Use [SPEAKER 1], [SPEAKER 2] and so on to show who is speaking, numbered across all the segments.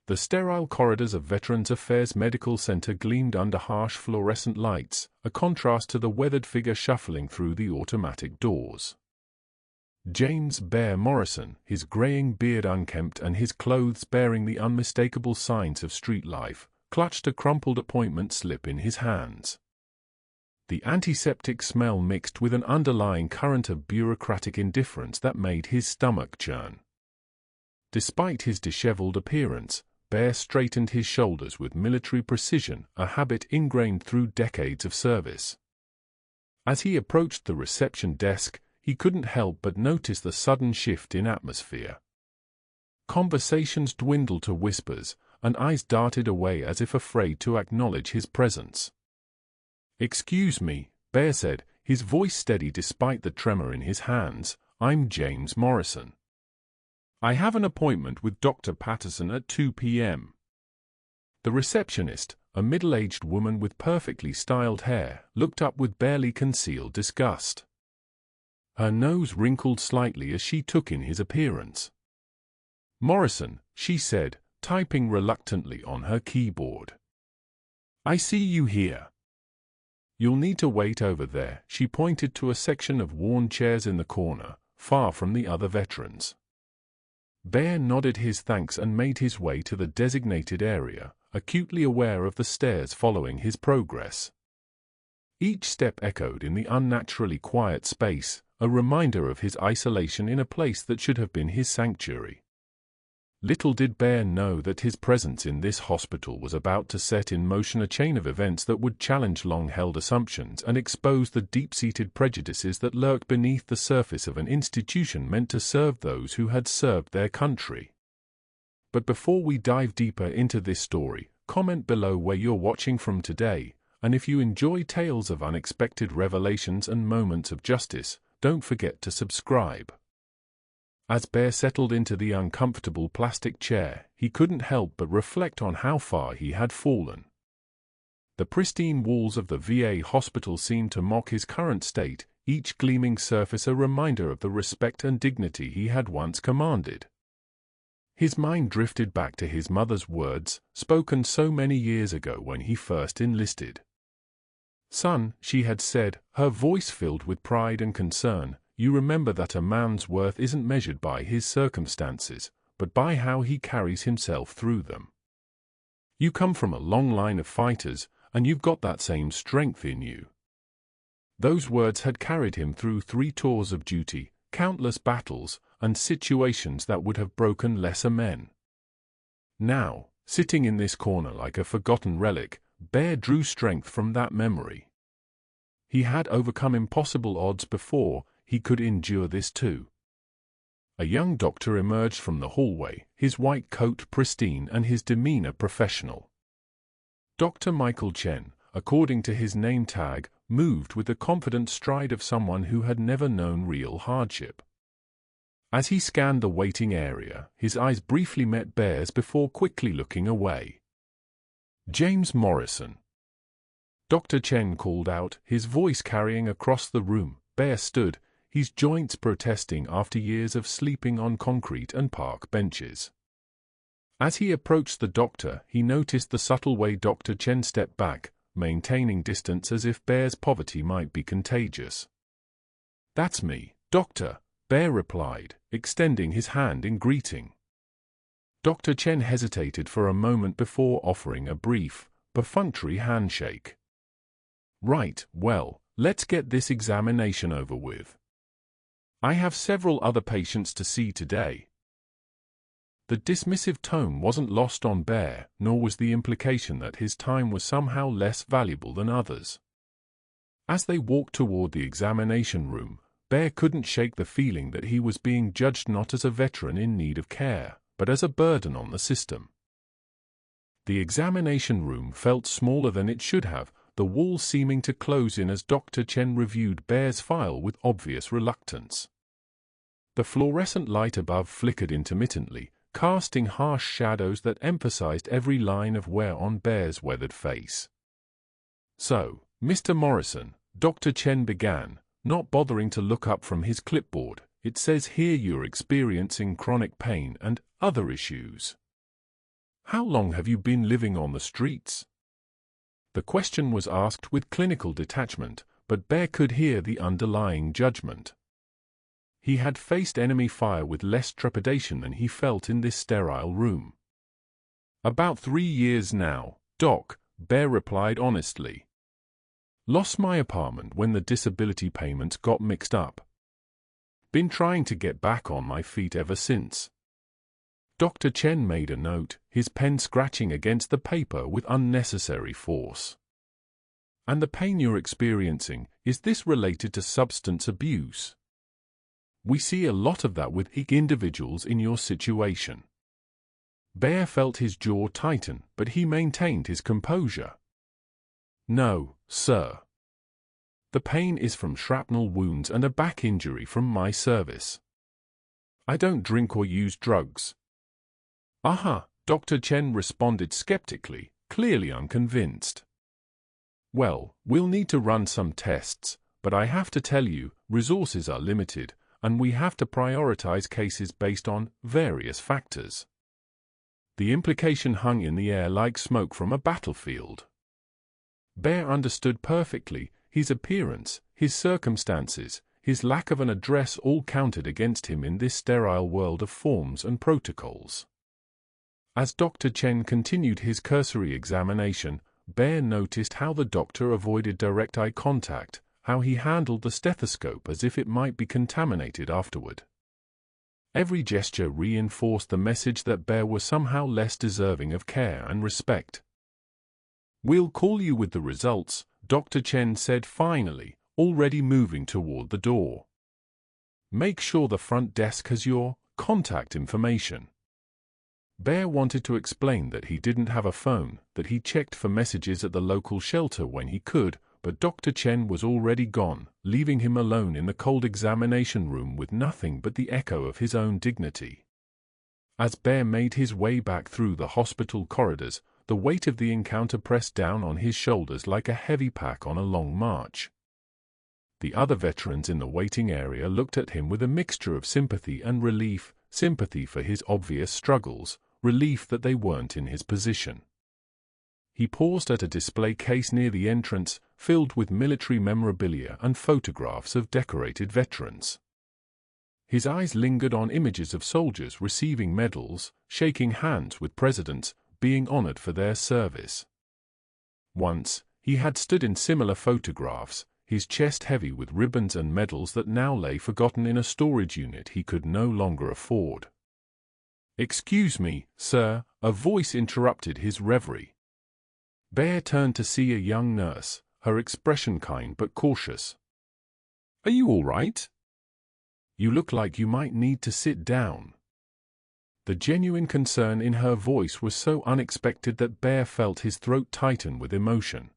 [SPEAKER 1] The sterile corridors of Veterans Affairs Medical Center gleamed under harsh fluorescent lights, a contrast to the weathered figure shuffling through the automatic doors. James "Bear" Morrison, his graying beard unkempt and his clothes bearing the unmistakable signs of street life, clutched a crumpled appointment slip in his hands. The antiseptic smell mixed with an underlying current of bureaucratic indifference that made his stomach churn. Despite his disheveled appearance, Bear straightened his shoulders with military precision, a habit ingrained through decades of service. As he approached the reception desk, he couldn't help but notice the sudden shift in atmosphere. Conversations dwindled to whispers, and eyes darted away as if afraid to acknowledge his presence. "Excuse me," Bear said, his voice steady despite the tremor in his hands. "I'm James Morrison. I have an appointment with Dr. Patterson at 2 p.m. The receptionist, a middle-aged woman with perfectly styled hair, looked up with barely concealed disgust. Her nose wrinkled slightly as she took in his appearance. "Morrison," she said, typing reluctantly on her keyboard. "I see you here. You'll need to wait over there." She pointed to a section of worn chairs in the corner, far from the other veterans. Bear nodded his thanks and made his way to the designated area, acutely aware of the stares following his progress. Each step echoed in the unnaturally quiet space, a reminder of his isolation in a place that should have been his sanctuary. Little did Bear know that his presence in this hospital was about to set in motion a chain of events that would challenge long-held assumptions and expose the deep-seated prejudices that lurked beneath the surface of an institution meant to serve those who had served their country. But before we dive deeper into this story, comment below where you're watching from today, and if you enjoy tales of unexpected revelations and moments of justice, don't forget to subscribe. As Bear settled into the uncomfortable plastic chair, he couldn't help but reflect on how far he had fallen. The pristine walls of the VA hospital seemed to mock his current state, each gleaming surface a reminder of the respect and dignity he had once commanded. His mind drifted back to his mother's words, spoken so many years ago when he first enlisted. "Son," she had said, her voice filled with pride and concern, "you remember that a man's worth isn't measured by his circumstances, but by how he carries himself through them. You come from a long line of fighters, and you've got that same strength in you." Those words had carried him through 3 tours of duty, countless battles, and situations that would have broken lesser men. Now, sitting in this corner like a forgotten relic, Bear drew strength from that memory. He had overcome impossible odds before. He could endure this too. A young doctor emerged from the hallway, his white coat pristine and his demeanor professional. Dr. Michael Chen, according to his name tag, moved with the confident stride of someone who had never known real hardship. As he scanned the waiting area, his eyes briefly met Bear's before quickly looking away. "James Morrison," Dr. Chen called out, his voice carrying across the room. Bear stood, his joints protesting after years of sleeping on concrete and park benches. As he approached the doctor, he noticed the subtle way Dr. Chen stepped back, maintaining distance as if Bear's poverty might be contagious. "That's me, Doctor," Bear replied, extending his hand in greeting. Dr. Chen hesitated for a moment before offering a brief, perfunctory handshake. "Right, well, let's get this examination over with. I have several other patients to see today." The dismissive tone wasn't lost on Bear, nor was the implication that his time was somehow less valuable than others. As they walked toward the examination room, Bear couldn't shake the feeling that he was being judged not as a veteran in need of care, but as a burden on the system. The examination room felt smaller than it should have, the walls seeming to close in as Dr. Chen reviewed Bear's file with obvious reluctance. The fluorescent light above flickered intermittently, casting harsh shadows that emphasized every line of wear on Bear's weathered face. "So, Mr. Morrison," Dr. Chen began, not bothering to look up from his clipboard, "it says here you're experiencing chronic pain and other issues. "How long have you been living on the streets?" The question was asked with clinical detachment, but Bear could hear the underlying judgment. He had faced enemy fire with less trepidation than he felt in this sterile room. "About 3 years now, Doc," Bear replied honestly. "Lost my apartment when the disability payments got mixed up. Been trying to get back on my feet ever since." Dr. Chen made a note, his pen scratching against the paper with unnecessary force. "And the pain you're experiencing, is this related to substance abuse? We see a lot of that with individuals in your situation." Bear felt his jaw tighten, but he maintained his composure. "No, sir. The pain is from shrapnel wounds and a back injury from my service. I don't drink or use drugs." "Aha," Dr. Chen responded skeptically, clearly unconvinced. "Well, we'll need to run some tests, but I have to tell you, resources are limited, and we have to prioritize cases based on various factors." The implication hung in the air like smoke from a battlefield. Bear understood perfectly. His appearance, his circumstances, his lack of an address all counted against him in this sterile world of forms and protocols. As Dr. Chen continued his cursory examination, Bear noticed how the doctor avoided direct eye contact, how he handled the stethoscope as if it might be contaminated afterward. Every gesture reinforced the message that Bear was somehow less deserving of care and respect. "We'll call you with the results," Dr. Chen said finally, already moving toward the door. "Make sure the front desk has your contact information." Bear wanted to explain that he didn't have a phone, that he checked for messages at the local shelter when he could, but Dr. Chen was already gone, leaving him alone in the cold examination room with nothing but the echo of his own dignity. As Bear made his way back through the hospital corridors, the weight of the encounter pressed down on his shoulders like a heavy pack on a long march. The other veterans in the waiting area looked at him with a mixture of sympathy and relief, sympathy for his obvious struggles, relief that they weren't in his position. He paused at a display case near the entrance, filled with military memorabilia and photographs of decorated veterans. His eyes lingered on images of soldiers receiving medals, shaking hands with presidents, being honored for their service. Once, he had stood in similar photographs, his chest heavy with ribbons and medals that now lay forgotten in a storage unit he could no longer afford. "Excuse me, sir," a voice interrupted his reverie. Bear turned to see a young nurse, her expression kind but cautious. "Are you all right? You look like you might need to sit down." The genuine concern in her voice was so unexpected that Bear felt his throat tighten with emotion.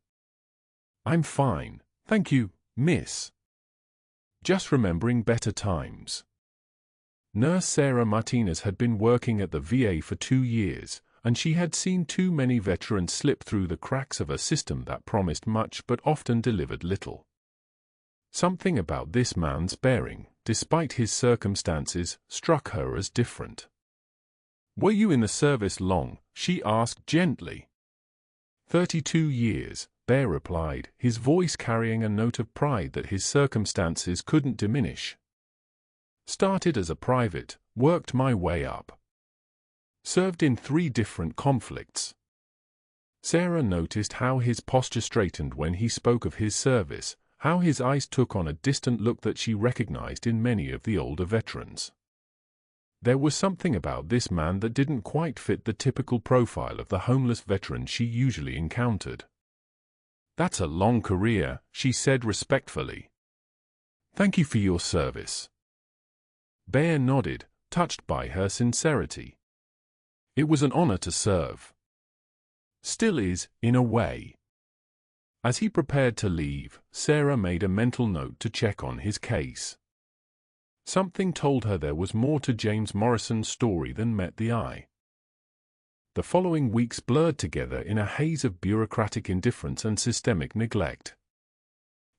[SPEAKER 1] "I'm fine, thank you, miss. Just remembering better times." Nurse Sarah Martinez had been working at the VA for 2 years, and she had seen too many veterans slip through the cracks of a system that promised much but often delivered little. Something about this man's bearing, despite his circumstances, struck her as different. "Were you in the service long?" she asked gently. 32 years, Bear replied, his voice carrying a note of pride that his circumstances couldn't diminish. "Started as a private, worked my way up. Served in 3 different conflicts." Sarah noticed how his posture straightened when he spoke of his service, how his eyes took on a distant look that she recognized in many of the older veterans. There was something about this man that didn't quite fit the typical profile of the homeless veteran she usually encountered. "That's a long career," she said respectfully. "Thank you for your service." Bear nodded, touched by her sincerity. It was an honor to serve. Still is, in a way. As he prepared to leave, Sarah made a mental note to check on his case. Something told her there was more to James Morrison's story than met the eye. The following weeks blurred together in a haze of bureaucratic indifference and systemic neglect.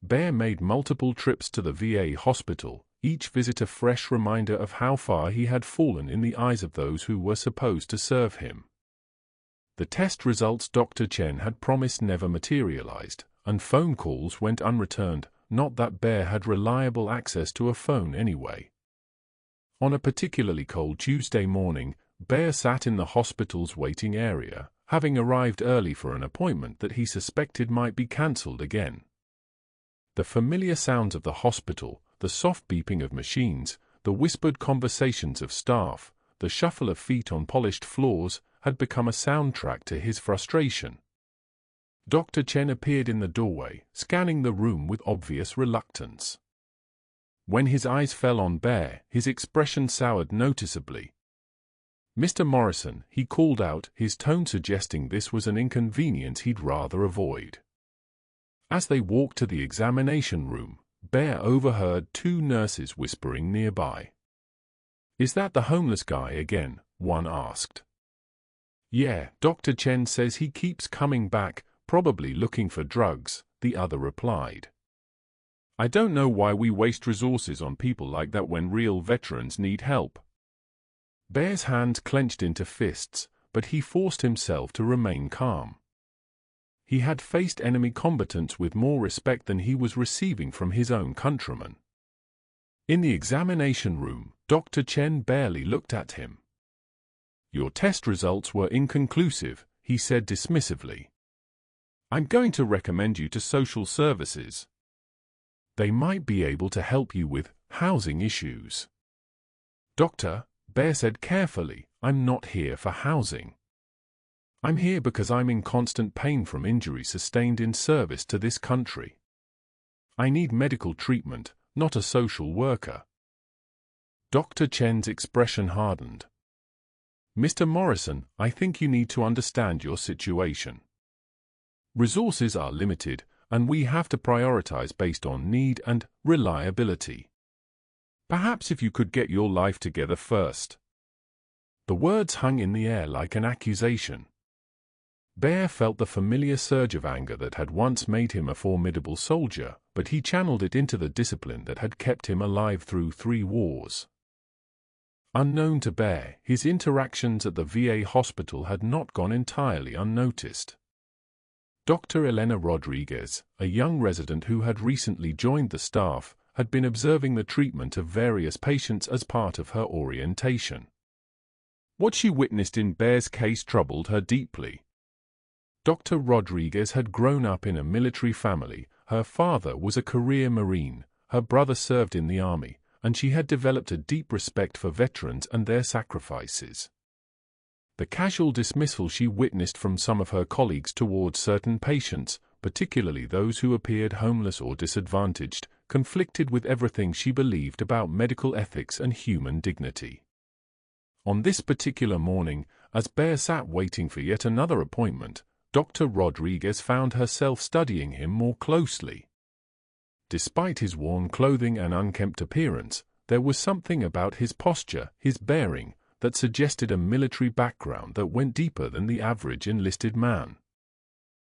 [SPEAKER 1] Bear made multiple trips to the VA hospital, each visit a fresh reminder of how far he had fallen in the eyes of those who were supposed to serve him. The test results Dr. Chen had promised never materialized, and phone calls went unreturned, not that Bear had reliable access to a phone anyway. On a particularly cold Tuesday morning, Bear sat in the hospital's waiting area, having arrived early for an appointment that he suspected might be cancelled again. The familiar sounds of the hospital, the soft beeping of machines, the whispered conversations of staff, the shuffle of feet on polished floors, had become a soundtrack to his frustration. Dr. Chen appeared in the doorway, scanning the room with obvious reluctance. When his eyes fell on Bear, his expression soured noticeably. "Mr. Morrison," he called out, his tone suggesting this was an inconvenience he'd rather avoid. As they walked to the examination room, Bear overheard two nurses whispering nearby. "Is that the homeless guy again?" one asked. "Yeah, Dr. Chen says he keeps coming back, probably looking for drugs," the other replied. "I don't know why we waste resources on people like that when real veterans need help." Bear's hands clenched into fists, but he forced himself to remain calm. He had faced enemy combatants with more respect than he was receiving from his own countrymen. In the examination room, Dr. Chen barely looked at him. "Your test results were inconclusive," he said dismissively. "I'm going to recommend you to social services. They might be able to help you with housing issues." "Doctor," Bear said carefully, "I'm not here for housing. I'm here because I'm in constant pain from injury sustained in service to this country. I need medical treatment, not a social worker." Dr. Chen's expression hardened. "Mr. Morrison, I think you need to understand your situation. Resources are limited, and we have to prioritize based on need and reliability. Perhaps if you could get your life together first." The words hung in the air like an accusation. Bear felt the familiar surge of anger that had once made him a formidable soldier, but he channeled it into the discipline that had kept him alive through 3 wars. Unknown to Bear, his interactions at the VA hospital had not gone entirely unnoticed. Dr. Elena Rodriguez, a young resident who had recently joined the staff, had been observing the treatment of various patients as part of her orientation. What she witnessed in Bear's case troubled her deeply. Dr. Rodriguez had grown up in a military family. Her father was a career Marine, her brother served in the army, and she had developed a deep respect for veterans and their sacrifices. The casual dismissal she witnessed from some of her colleagues towards certain patients, particularly those who appeared homeless or disadvantaged, conflicted with everything she believed about medical ethics and human dignity. On this particular morning, as Bear sat waiting for yet another appointment, Dr. Rodriguez found herself studying him more closely. Despite his worn clothing and unkempt appearance, there was something about his posture, his bearing, that suggested a military background that went deeper than the average enlisted man.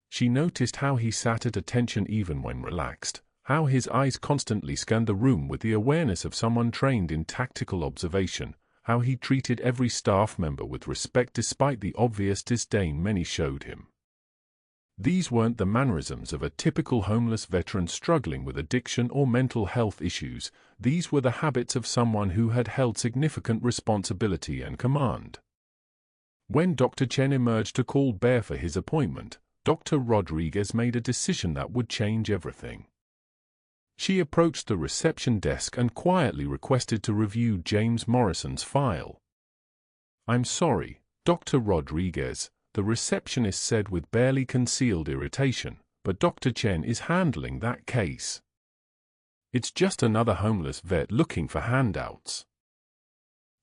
[SPEAKER 1] She noticed how he sat at attention even when relaxed, how his eyes constantly scanned the room with the awareness of someone trained in tactical observation, how he treated every staff member with respect despite the obvious disdain many showed him. These weren't the mannerisms of a typical homeless veteran struggling with addiction or mental health issues. These were the habits of someone who had held significant responsibility and command. When Dr. Chen emerged to call Bear for his appointment, Dr. Rodriguez made a decision that would change everything. She approached the reception desk and quietly requested to review James Morrison's file. "I'm sorry, Dr. Rodriguez," the receptionist said with barely concealed irritation, "but Dr. Chen is handling that case. It's just another homeless vet looking for handouts."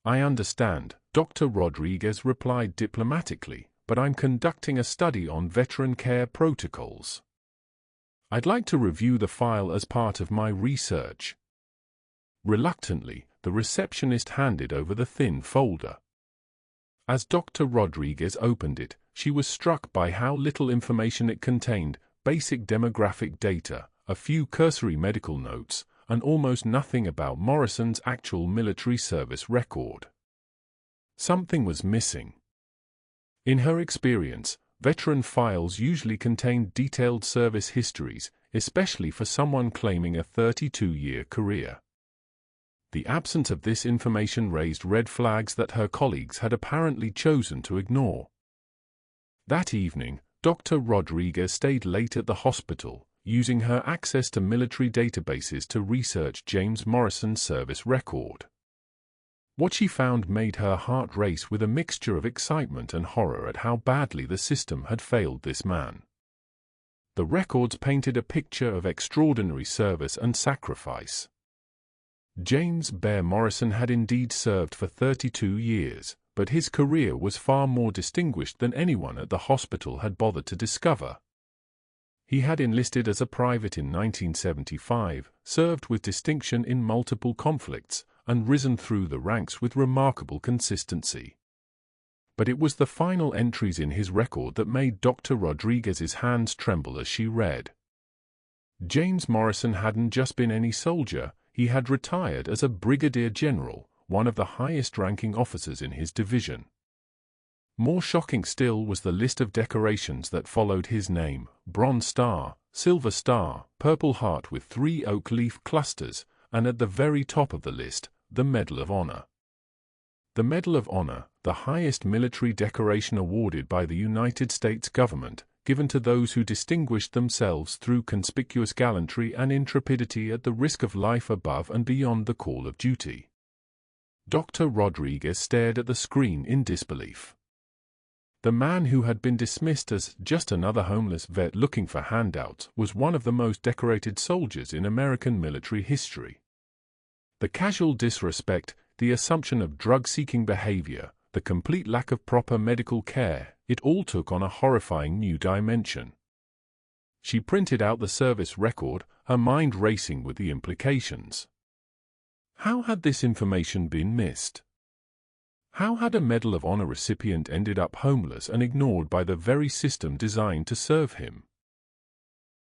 [SPEAKER 1] "I understand," Dr. Rodriguez replied diplomatically, "but I'm conducting a study on veteran care protocols. I'd like to review the file as part of my research." Reluctantly, the receptionist handed over the thin folder. As Dr. Rodriguez opened it, she was struck by how little information it contained: basic demographic data, a few cursory medical notes, and almost nothing about Morrison's actual military service record. Something was missing. In her experience, veteran files usually contain detailed service histories, especially for someone claiming a 32-year career. The absence of this information raised red flags that her colleagues had apparently chosen to ignore. That evening, Dr. Rodriguez stayed late at the hospital, using her access to military databases to research James Morrison's service record. What she found made her heart race with a mixture of excitement and horror at how badly the system had failed this man. The records painted a picture of extraordinary service and sacrifice. James Bear Morrison had indeed served for 32 years, but his career was far more distinguished than anyone at the hospital had bothered to discover. He had enlisted as a private in 1975, served with distinction in multiple conflicts, and risen through the ranks with remarkable consistency. But it was the final entries in his record that made Dr. Rodriguez's hands tremble as she read. James Morrison hadn't just been any soldier, he had retired as a brigadier general, one of the highest-ranking officers in his division. More shocking still was the list of decorations that followed his name: Bronze Star, Silver Star, Purple Heart with 3 oak leaf clusters, and at the very top of the list, the Medal of Honor. The Medal of Honor, the highest military decoration awarded by the United States government, given to those who distinguished themselves through conspicuous gallantry and intrepidity at the risk of life above and beyond the call of duty. Dr. Rodriguez stared at the screen in disbelief. The man who had been dismissed as just another homeless vet looking for handouts was one of the most decorated soldiers in American military history. The casual disrespect, the assumption of drug-seeking behavior, the complete lack of proper medical care, it all took on a horrifying new dimension. She printed out the service record, her mind racing with the implications. How had this information been missed? How had a Medal of Honor recipient ended up homeless and ignored by the very system designed to serve him?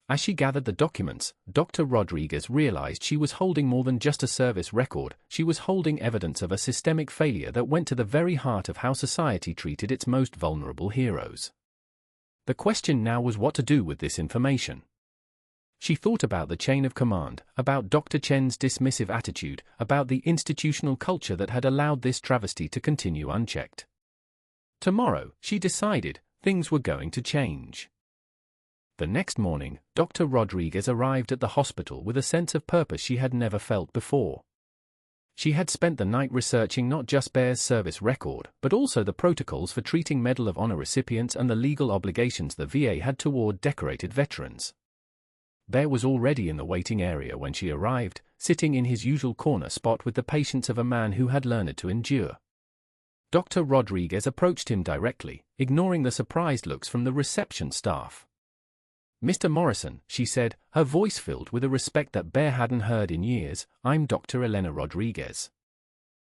[SPEAKER 2] As she gathered the documents, Dr. Rodriguez realized she was holding more than just a service record. She was holding evidence of a systemic failure that went to the very heart of how society treated its most vulnerable heroes. The question now was what to do with this information. She thought about the chain of command, about Dr. Chen's dismissive attitude, about the institutional culture that had allowed this travesty to continue unchecked. Tomorrow, she decided, things were going to change. The next morning, Dr. Rodriguez arrived at the hospital with a sense of purpose she had never felt before. She had spent the night researching not just Bear's service record, but also the protocols for treating Medal of Honor recipients and the legal obligations the VA had toward decorated veterans. Bear was already in the waiting area when she arrived, sitting in his usual corner spot with the patience of a man who had learned to endure. Dr. Rodriguez approached him directly, ignoring the surprised looks from the reception staff. "Mr. Morrison," she said, her voice filled with a respect that Bear hadn't heard in years, "I'm Dr. Elena Rodriguez.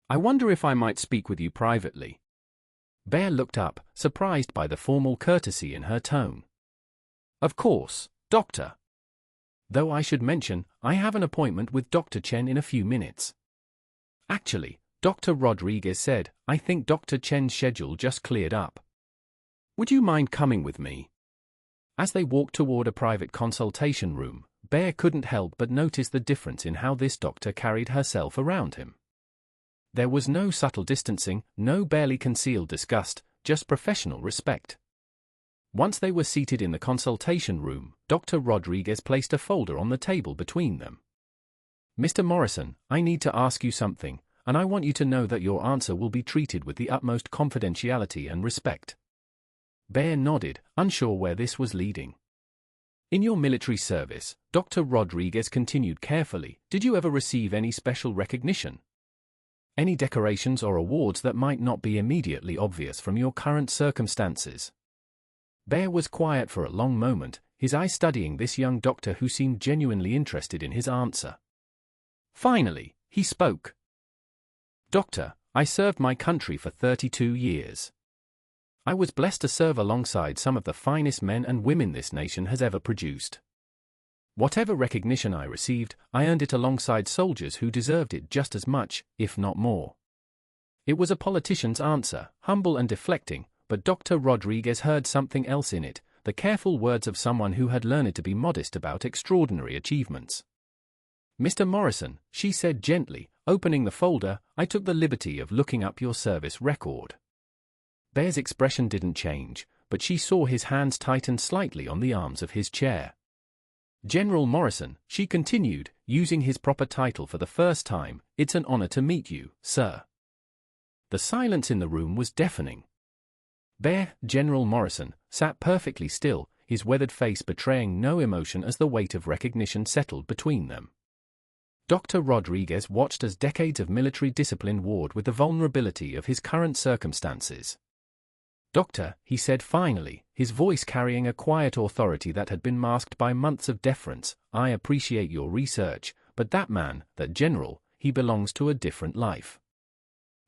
[SPEAKER 2] I wonder if I might speak with you privately." Bear looked up, surprised by the formal courtesy in her tone. "Of course, Doctor. Though I should mention, I have an appointment with Dr. Chen in a few minutes." "Actually," Dr. Rodriguez said, "I think Dr. Chen's schedule just cleared up. Would you mind coming with me?" As they walked toward a private consultation room, Bear couldn't help but notice the difference in how this doctor carried herself around him. There was no subtle distancing, no barely concealed disgust, just professional respect. Once they were seated in the consultation room, Dr. Rodriguez placed a folder on the table between them. "Mr. Morrison, I need to ask you something, and I want you to know that your answer will be treated with the utmost confidentiality and respect." Bear nodded, unsure where this was leading. "In your military service," Dr. Rodriguez continued carefully, "did you ever receive any special recognition? Any decorations or awards that might not be immediately obvious from your current circumstances?" Bear was quiet for a long moment, his eyes studying this young doctor who seemed genuinely interested in his answer. Finally, he spoke. "Doctor, I served my country for 32 years. I was blessed to serve alongside some of the finest men and women this nation has ever produced. Whatever recognition I received, I earned it alongside soldiers who deserved it just as much, if not more." It was a politician's answer, humble and deflecting, but Dr. Rodriguez heard something else in it, the careful words of someone who had learned to be modest about extraordinary achievements. "Mr. Morrison," she said gently, opening the folder, "I took the liberty of looking up your service record." Bear's expression didn't change, but she saw his hands tighten slightly on the arms of his chair. "General Morrison," she continued, using his proper title for the first time, "it's an honor to meet you, sir." The silence in the room was deafening. Bear, General Morrison, sat perfectly still, his weathered face betraying no emotion as the weight of recognition settled between them. Dr. Rodriguez watched as decades of military discipline warred with the vulnerability of his current circumstances. "Doctor," he said finally, his voice carrying a quiet authority that had been masked by months of deference, "I appreciate your research, but that man, that general, he belongs to a different life.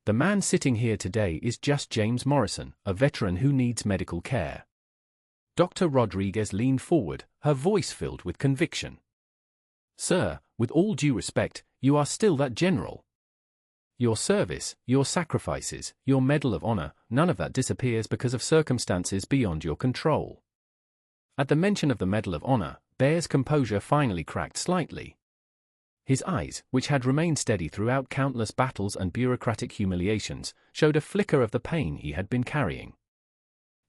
[SPEAKER 2] The man sitting here today is just James Morrison, a veteran who needs medical care." Dr. Rodriguez leaned forward, her voice filled with conviction. "Sir, with all due respect, you are still that general. Your service, your sacrifices, your Medal of Honor, none of that disappears because of circumstances beyond your control." At the mention of the Medal of Honor, Bear's composure finally cracked slightly. His eyes, which had remained steady throughout countless battles and bureaucratic humiliations, showed a flicker of the pain he had been carrying.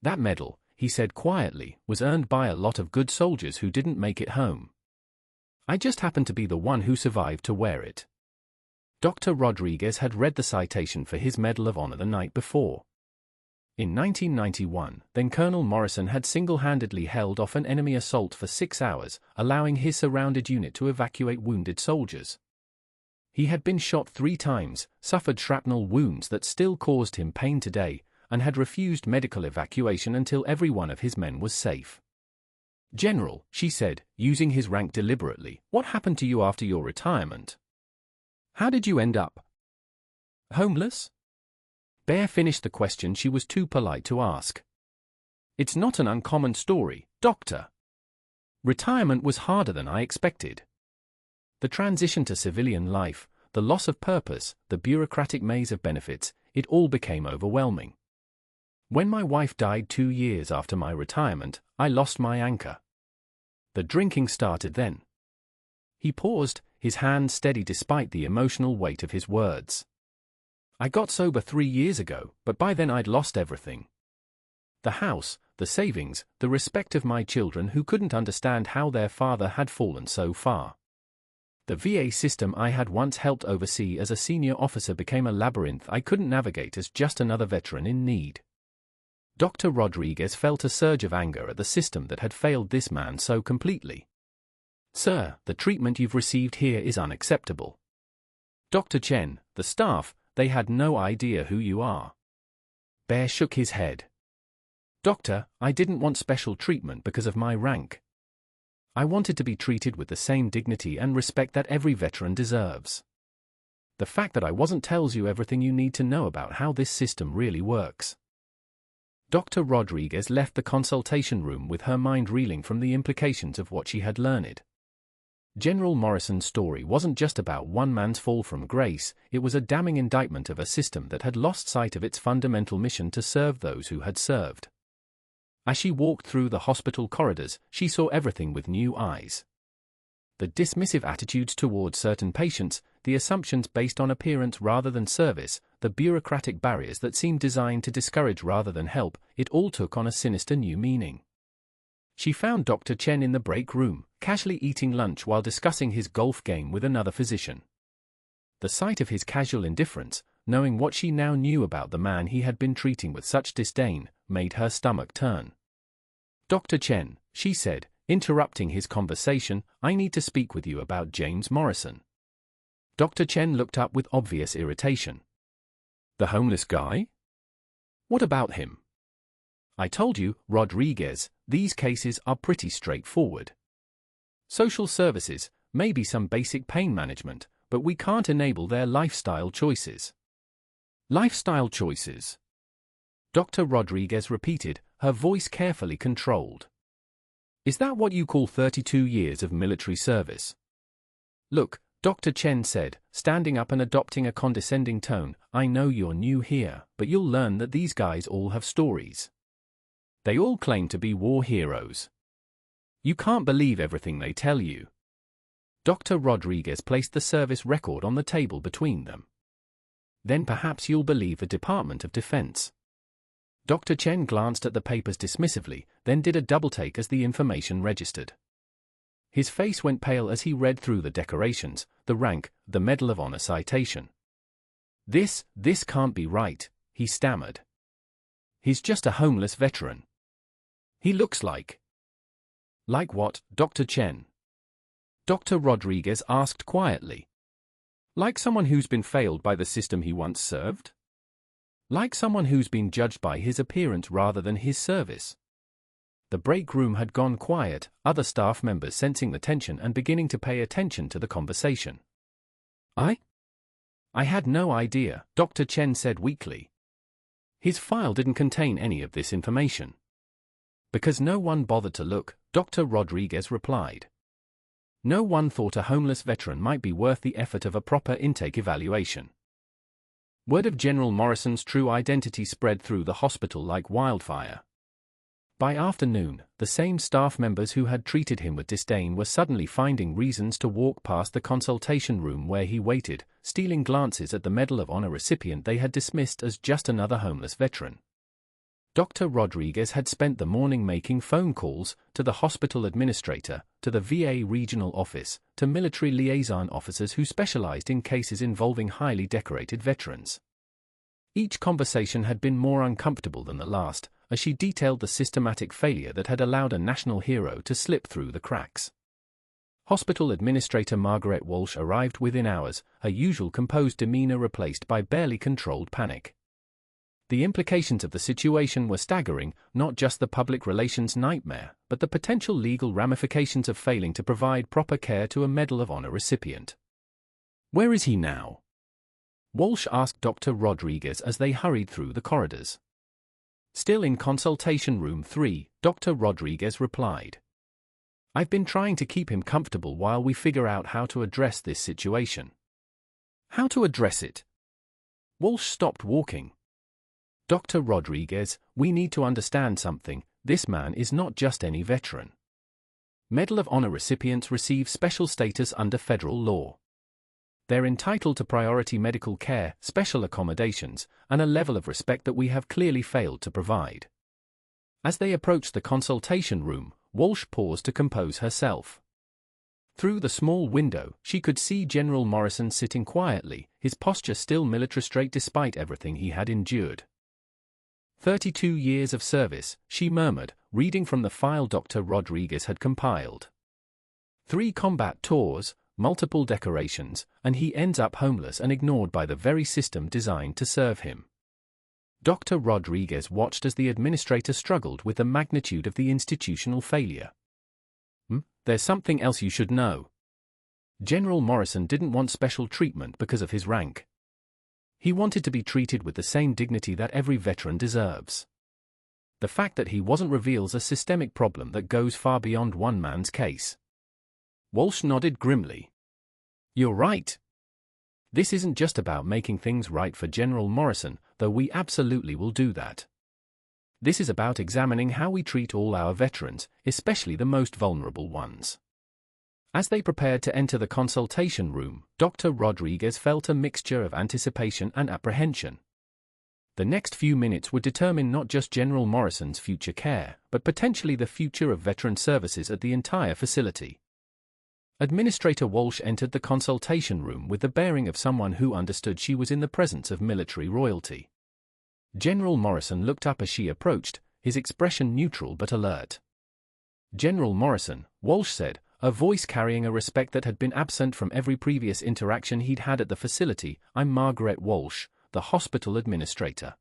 [SPEAKER 2] "That medal," he said quietly, "was earned by a lot of good soldiers who didn't make it home. I just happened to be the one who survived to wear it." Dr. Rodriguez had read the citation for his Medal of Honor the night before. In 1991, then Colonel Morrison had single-handedly held off an enemy assault for 6 hours, allowing his surrounded unit to evacuate wounded soldiers. He had been shot 3 times, suffered shrapnel wounds that still caused him pain today, and had refused medical evacuation until every one of his men was safe. "General," she said, using his rank deliberately, "what happened to you after your retirement? How did you end up homeless?" Bear finished the question she was too polite to ask. "It's not an uncommon story, Doctor. Retirement was harder than I expected. The transition to civilian life, the loss of purpose, the bureaucratic maze of benefits, it all became overwhelming. When my wife died 2 years after my retirement, I lost my anchor. The drinking started then." He paused, his hand steady despite the emotional weight of his words. "I got sober 3 years ago, but by then I'd lost everything. The house, the savings, the respect of my children who couldn't understand how their father had fallen so far. The VA system I had once helped oversee as a senior officer became a labyrinth I couldn't navigate as just another veteran in need." Dr. Rodriguez felt a surge of anger at the system that had failed this man so completely. "Sir, the treatment you've received here is unacceptable. Dr. Chen, the staff, they had no idea who you are." Bear shook his head. "Doctor, I didn't want special treatment because of my rank. I wanted to be treated with the same dignity and respect that every veteran deserves. The fact that I wasn't tells you everything you need to know about how this system really works." Dr. Rodriguez left the consultation room with her mind reeling from the implications of what she had learned. General Morrison's story wasn't just about one man's fall from grace, it was a damning indictment of a system that had lost sight of its fundamental mission to serve those who had served. As she walked through the hospital corridors, she saw everything with new eyes. The dismissive attitudes towards certain patients, the assumptions based on appearance rather than service, the bureaucratic barriers that seemed designed to discourage rather than help, it all took on a sinister new meaning. She found Dr. Chen in the break room, casually eating lunch while discussing his golf game with another physician. The sight of his casual indifference, knowing what she now knew about the man he had been treating with such disdain, made her stomach turn. "Dr. Chen," she said, interrupting his conversation, "I need to speak with you about James Morrison." Dr. Chen looked up with obvious irritation. "The homeless guy? What about him?" "I told you, Rodriguez, these cases are pretty straightforward. Social services, maybe some basic pain management, but we can't enable their lifestyle choices." "Lifestyle choices?" Dr. Rodriguez repeated, her voice carefully controlled. "Is that what you call 32 years of military service? Look, Dr. Chen said, standing up and adopting a condescending tone. I know you're new here, but you'll learn that these guys all have stories. They all claim to be war heroes. You can't believe everything they tell you. Dr. Rodriguez placed the service record on the table between them. Then perhaps you'll believe the Department of Defense. Dr. Chen glanced at the papers dismissively, then did a double-take as the information registered. His face went pale as he read through the decorations, the rank, the Medal of Honor citation. This can't be right, he stammered. He's just a homeless veteran. He looks like... Like what, Dr. Chen? Dr. Rodriguez asked quietly. Like someone who's been failed by the system he once served? Like someone who's been judged by his appearance rather than his service? The break room had gone quiet, other staff members sensing the tension and beginning to pay attention to the conversation. I had no idea, Dr. Chen said weakly. His file didn't contain any of this information. Because no one bothered to look, Dr. Rodriguez replied. No one thought a homeless veteran might be worth the effort of a proper intake evaluation. Word of General Morrison's true identity spread through the hospital like wildfire. By afternoon, the same staff members who had treated him with disdain were suddenly finding reasons to walk past the consultation room where he waited, stealing glances at the Medal of Honor recipient they had dismissed as just another homeless veteran. Dr. Rodriguez had spent the morning making phone calls to the hospital administrator, to the VA regional office, to military liaison officers who specialized in cases involving highly decorated veterans. Each conversation had been more uncomfortable than the last, as she detailed the systematic failure that had allowed a national hero to slip through the cracks. Hospital Administrator Margaret Walsh arrived within hours, her usual composed demeanor replaced by barely controlled panic. The implications of the situation were staggering, not just the public relations nightmare, but the potential legal ramifications of failing to provide proper care to a Medal of Honor recipient. Where is he now? Walsh asked Dr. Rodriguez as they hurried through the corridors. Still in consultation room 3, Dr. Rodriguez replied. I've been trying to keep him comfortable while we figure out how to address this situation. How to address it? Walsh stopped walking. Dr. Rodriguez, we need to understand something. This man is not just any veteran. Medal of Honor recipients receive special status under federal law. They're entitled to priority medical care, special accommodations, and a level of respect that we have clearly failed to provide. As they approached the consultation room, Walsh paused to compose herself. Through the small window, she could see General Morrison sitting quietly, his posture still military straight despite everything he had endured. 32 years of service, she murmured, reading from the file Dr. Rodriguez had compiled. 3 combat tours, multiple decorations, and he ends up homeless and ignored by the very system designed to serve him. Dr. Rodriguez watched as the administrator struggled with the magnitude of the institutional failure. There's something else you should know. General Morrison didn't want special treatment because of his rank. He wanted to be treated with the same dignity that every veteran deserves. The fact that he wasn't reveals a systemic problem that goes far beyond one man's case. Walsh nodded grimly. You're right. This isn't just about making things right for General Morrison, though we absolutely will do that. This is about examining how we treat all our veterans, especially the most vulnerable ones. As they prepared to enter the consultation room, Dr. Rodriguez felt a mixture of anticipation and apprehension. The next few minutes would determine not just General Morrison's future care, but potentially the future of veteran services at the entire facility. Administrator Walsh entered the consultation room with the bearing of someone who understood she was in the presence of military royalty. General Morrison looked up as she approached, his expression neutral but alert. General Morrison, Walsh said, a voice carrying a respect that had been absent from every previous interaction he'd had at the facility. I'm Margaret Walsh, the hospital administrator.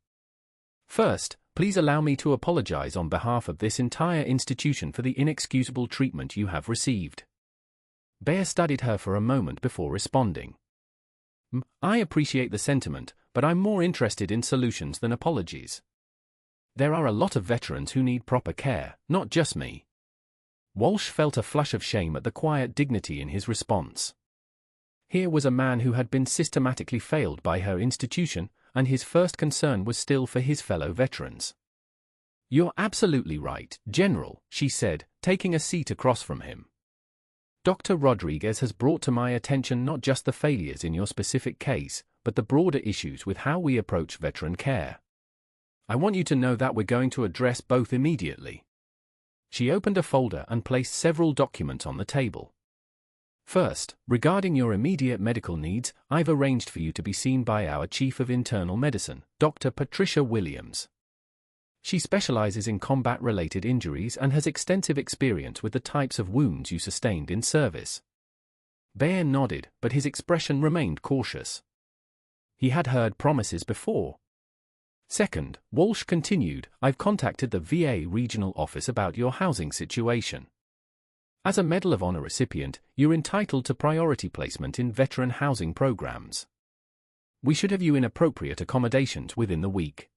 [SPEAKER 2] First, please allow me to apologize on behalf of this entire institution for the inexcusable treatment you have received. Bear studied her for a moment before responding. I appreciate the sentiment, but I'm more interested in solutions than apologies. There are a lot of veterans who need proper care, not just me. Walsh felt a flush of shame at the quiet dignity in his response. Here was a man who had been systematically failed by her institution, and his first concern was still for his fellow veterans. "You're absolutely right, General," she said, taking a seat across from him. "Dr. Rodriguez has brought to my attention not just the failures in your specific case, but the broader issues with how we approach veteran care. I want you to know that we're going to address both immediately." She opened a folder and placed several documents on the table. "First, regarding your immediate medical needs, I've arranged for you to be seen by our Chief of Internal Medicine, Dr. Patricia Williams. She specializes in combat-related injuries and has extensive experience with the types of wounds you sustained in service." Bear nodded, but his expression remained cautious. He had heard promises before. "Second," Walsh continued, "I've contacted the VA regional office about your housing situation. As a Medal of Honor recipient, you're entitled to priority placement in veteran housing programs. We should have you in appropriate accommodations within the week.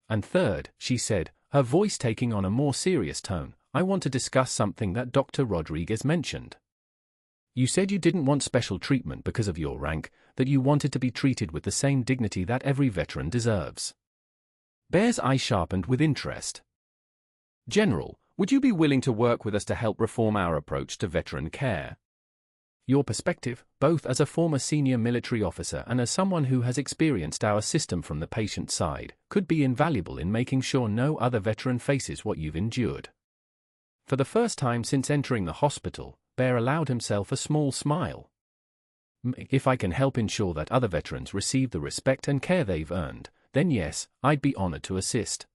[SPEAKER 2] And third," she said, her voice taking on a more serious tone, "I want to discuss something that Dr. Rodriguez mentioned. You said you didn't want special treatment because of your rank, that you wanted to be treated with the same dignity that every veteran deserves." Bear's eye sharpened with interest. "General, would you be willing to work with us to help reform our approach to veteran care? Your perspective, both as a former senior military officer and as someone who has experienced our system from the patient side, could be invaluable in making sure no other veteran faces what you've endured." For the first time since entering the hospital, Bear allowed himself a small smile. "If I can help ensure that other veterans receive the respect and care they've earned, then yes, I'd be honored to assist."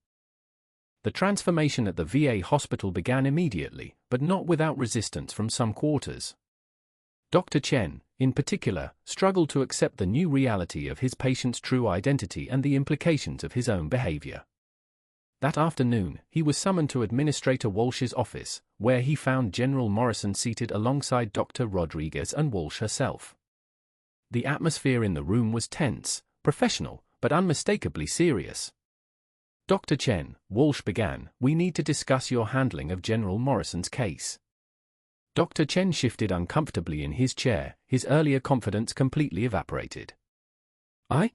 [SPEAKER 2] The transformation at the VA hospital began immediately, but not without resistance from some quarters. Dr. Chen, in particular, struggled to accept the new reality of his patient's true identity and the implications of his own behavior. That afternoon, he was summoned to Administrator Walsh's office, where he found General Morrison seated alongside Dr. Rodriguez and Walsh herself. The atmosphere in the room was tense, professional, but unmistakably serious. "Dr. Chen," Walsh began, "we need to discuss your handling of General Morrison's case." Dr. Chen shifted uncomfortably in his chair, his earlier confidence completely evaporated. I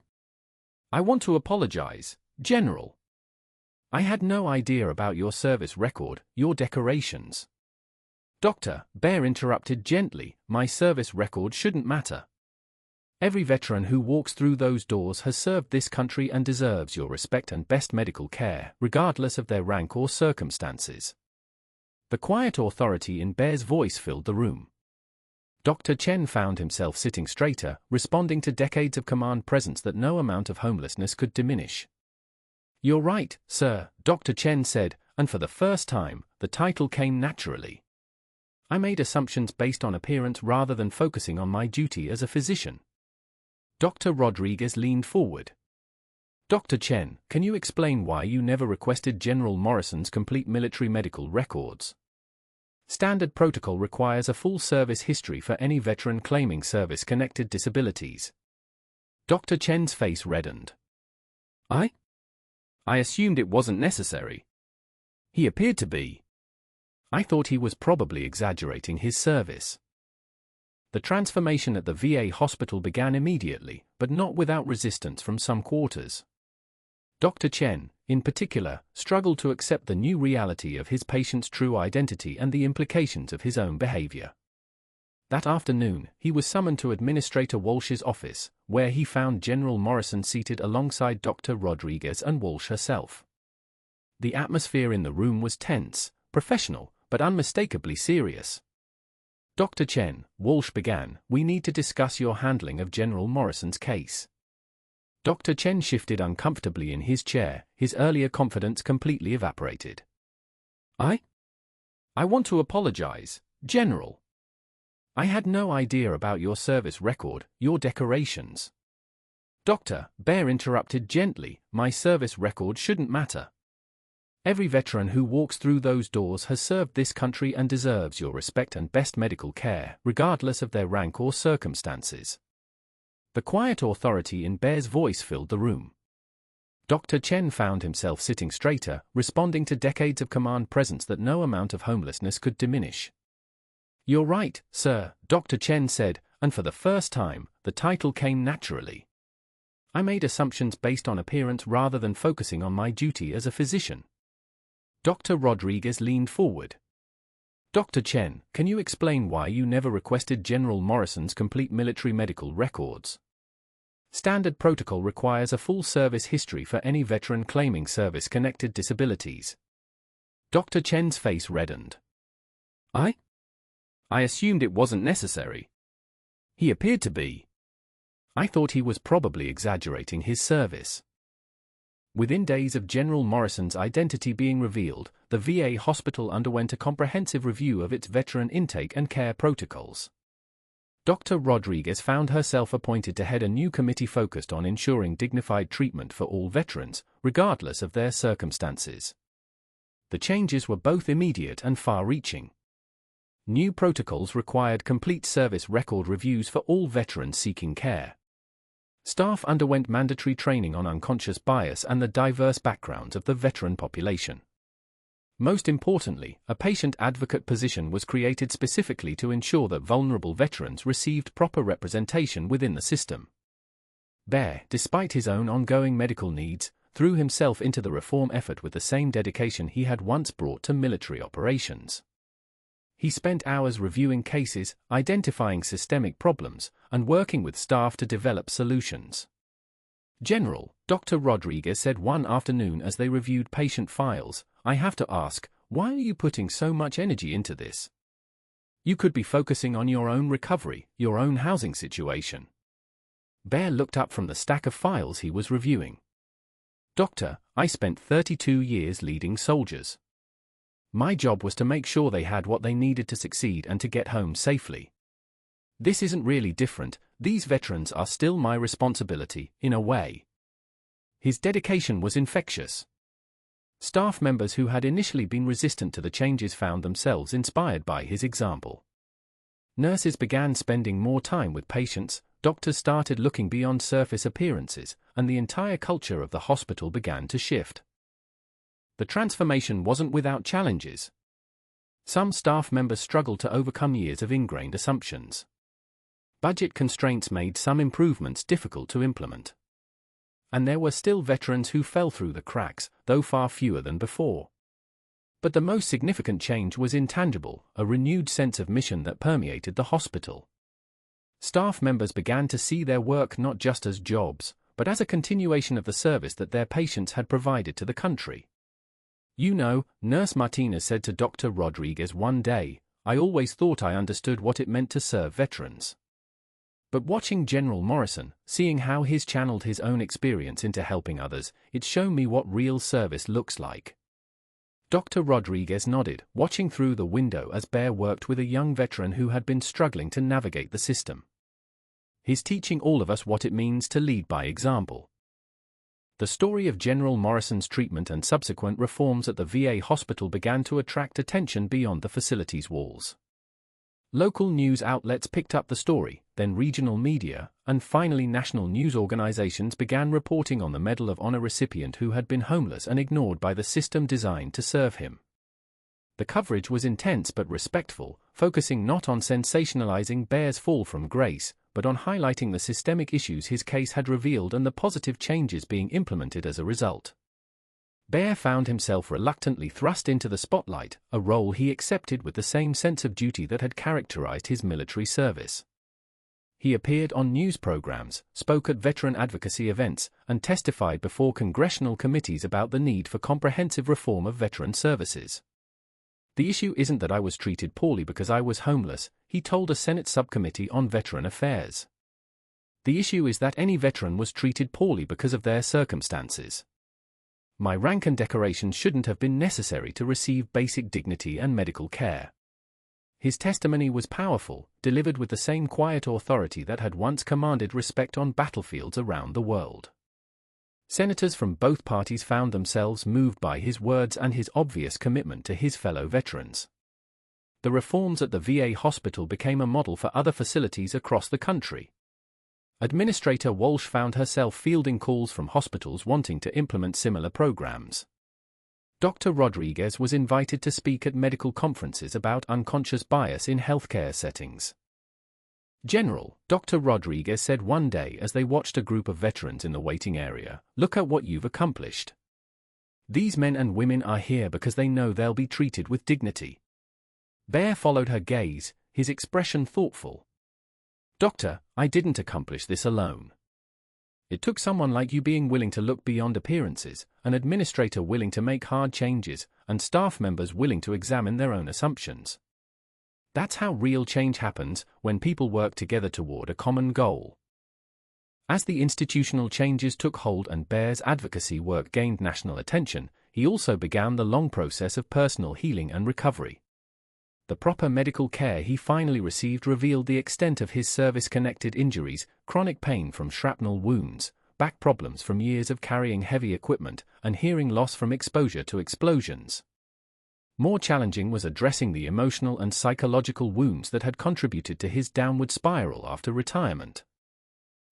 [SPEAKER 2] want to apologize, General. I had no idea about your service record, your decorations." "Doctor," Bear interrupted gently, "my service record shouldn't matter. Every veteran who walks through those doors has served this country and deserves your respect and best medical care, regardless of their rank or circumstances." The quiet authority in Bear's voice filled the room. Dr. Chen found himself sitting straighter, responding to decades of command presence that no amount of homelessness could diminish. "You're right, sir," Dr. Chen said, and for the first time, the title came naturally. "I made assumptions based on appearance rather than focusing on my duty as a physician." Dr. Rodriguez leaned forward. "Dr. Chen, can you explain why you never requested General Morrison's complete military medical records? Standard protocol requires a full service history for any veteran claiming service-connected disabilities." Dr. Chen's face reddened. I assumed it wasn't necessary." He appeared to be. "I thought he was probably exaggerating his service." The transformation at the VA hospital began immediately, but not without resistance from some quarters. Dr. Chen, in particular, struggled to accept the new reality of his patient's true identity and the implications of his own behavior. That afternoon, he was summoned to Administrator Walsh's office, where he found General Morrison seated alongside Dr. Rodriguez and Walsh herself. The atmosphere in the room was tense, professional, but unmistakably serious. "Dr. Chen," Walsh began, "we need to discuss your handling of General Morrison's case." Dr. Chen shifted uncomfortably in his chair, his earlier confidence completely evaporated. I want to apologize, General. I had no idea about your service record, your decorations." "Doctor," Bear interrupted gently, "my service record shouldn't matter. Every veteran who walks through those doors has served this country and deserves your respect and best medical care, regardless of their rank or circumstances." The quiet authority in Bear's voice filled the room. Dr. Chen found himself sitting straighter, responding to decades of command presence that no amount of homelessness could diminish. "You're right, sir," Dr. Chen said, and for the first time, the title came naturally. I made assumptions based on appearance rather than focusing on my duty as a physician. Dr. Rodriguez leaned forward. Dr. Chen, can you explain why you never requested General Morrison's complete military medical records? Standard protocol requires a full service history for any veteran claiming service-connected disabilities. Dr. Chen's face reddened. I assumed it wasn't necessary. He appeared to be. I thought he was probably exaggerating his service. Within days of General Morrison's identity being revealed, the VA hospital underwent a comprehensive review of its veteran intake and care protocols. Dr. Rodriguez found herself appointed to head a new committee focused on ensuring dignified treatment for all veterans, regardless of their circumstances. The changes were both immediate and far-reaching. New protocols required complete service record reviews for all veterans seeking care. Staff underwent mandatory training on unconscious bias and the diverse backgrounds of the veteran population. Most importantly, a patient advocate position was created specifically to ensure that vulnerable veterans received proper representation within the system. Bear, despite his own ongoing medical needs, threw himself into the reform effort with the same dedication he had once brought to military operations. He spent hours reviewing cases, identifying systemic problems, and working with staff to develop solutions. General, Dr. Rodriguez said one afternoon as they reviewed patient files, I have to ask, why are you putting so much energy into this? You could be focusing on your own recovery, your own housing situation. Bear looked up from the stack of files he was reviewing. Doctor, I spent 32 years leading soldiers. My job was to make sure they had what they needed to succeed and to get home safely. This isn't really different, these veterans are still my responsibility, in a way. His dedication was infectious. Staff members who had initially been resistant to the changes found themselves inspired by his example. Nurses began spending more time with patients, doctors started looking beyond surface appearances, and the entire culture of the hospital began to shift. The transformation wasn't without challenges. Some staff members struggled to overcome years of ingrained assumptions. Budget constraints made some improvements difficult to implement. And there were still veterans who fell through the cracks, though far fewer than before. But the most significant change was intangible, a renewed sense of mission that permeated the hospital. Staff members began to see their work not just as jobs, but as a continuation of the service that their patients had provided to the country. You know, Nurse Martinez said to Dr. Rodriguez one day, I always thought I understood what it meant to serve veterans. But watching General Morrison, seeing how he's channeled his own experience into helping others, it's shown me what real service looks like. Dr. Rodriguez nodded, watching through the window as Bear worked with a young veteran who had been struggling to navigate the system. He's teaching all of us what it means to lead by example. The story of General Morrison's treatment and subsequent reforms at the VA hospital began to attract attention beyond the facility's walls. Local news outlets picked up the story, then regional media, and finally national news organizations began reporting on the Medal of Honor recipient who had been homeless and ignored by the system designed to serve him. The coverage was intense but respectful, focusing not on sensationalizing Bear's fall from grace, but on highlighting the systemic issues his case had revealed and the positive changes being implemented as a result. Bear found himself reluctantly thrust into the spotlight, a role he accepted with the same sense of duty that had characterized his military service. He appeared on news programs, spoke at veteran advocacy events, and testified before congressional committees about the need for comprehensive reform of veteran services. The issue isn't that I was treated poorly because I was homeless, he told a Senate subcommittee on veteran affairs. The issue is that any veteran was treated poorly because of their circumstances. My rank and decoration shouldn't have been necessary to receive basic dignity and medical care. His testimony was powerful, delivered with the same quiet authority that had once commanded respect on battlefields around the world. Senators from both parties found themselves moved by his words and his obvious commitment to his fellow veterans. The reforms at the VA hospital became a model for other facilities across the country. Administrator Walsh found herself fielding calls from hospitals wanting to implement similar programs. Dr. Rodriguez was invited to speak at medical conferences about unconscious bias in healthcare settings. General, Dr. Rodriguez said one day as they watched a group of veterans in the waiting area, "Look at what you've accomplished. These men and women are here because they know they'll be treated with dignity." Bear followed her gaze, his expression thoughtful. "Doctor, I didn't accomplish this alone. It took someone like you being willing to look beyond appearances, an administrator willing to make hard changes, and staff members willing to examine their own assumptions. That's how real change happens, when people work together toward a common goal." As the institutional changes took hold and Bear's advocacy work gained national attention, he also began the long process of personal healing and recovery. The proper medical care he finally received revealed the extent of his service-connected injuries, chronic pain from shrapnel wounds, back problems from years of carrying heavy equipment, and hearing loss from exposure to explosions. More challenging was addressing the emotional and psychological wounds that had contributed to his downward spiral after retirement.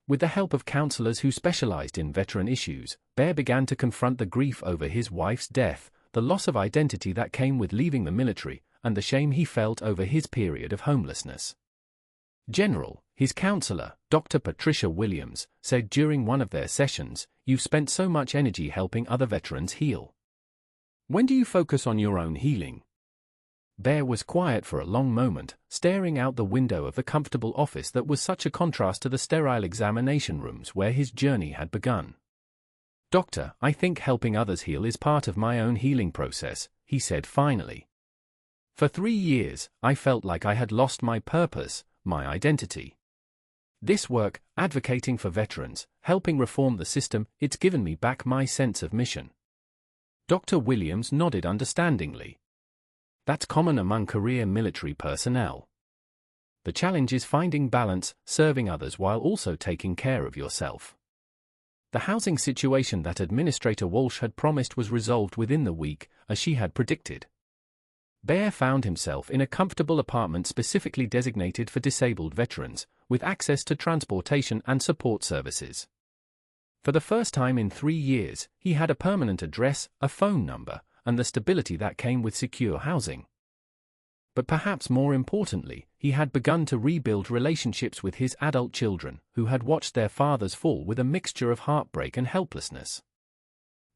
[SPEAKER 2] With the help of counselors who specialized in veteran issues, Bear began to confront the grief over his wife's death, the loss of identity that came with leaving the military, and the shame he felt over his period of homelessness. General, his counselor, Dr. Patricia Williams, said during one of their sessions, "You've spent so much energy helping other veterans heal. When do you focus on your own healing?" Bear was quiet for a long moment, staring out the window of the comfortable office that was such a contrast to the sterile examination rooms where his journey had begun. "Doctor, I think helping others heal is part of my own healing process," he said finally. "For 3 years, I felt like I had lost my purpose, my identity. This work, advocating for veterans, helping reform the system, it's given me back my sense of mission." Dr. Williams nodded understandingly. "That's common among career military personnel. The challenge is finding balance, serving others while also taking care of yourself." The housing situation that Administrator Walsh had promised was resolved within the week, as she had predicted. Bear found himself in a comfortable apartment specifically designated for disabled veterans, with access to transportation and support services. For the first time in 3 years, he had a permanent address, a phone number, and the stability that came with secure housing. But perhaps more importantly, he had begun to rebuild relationships with his adult children, who had watched their fathers fall with a mixture of heartbreak and helplessness.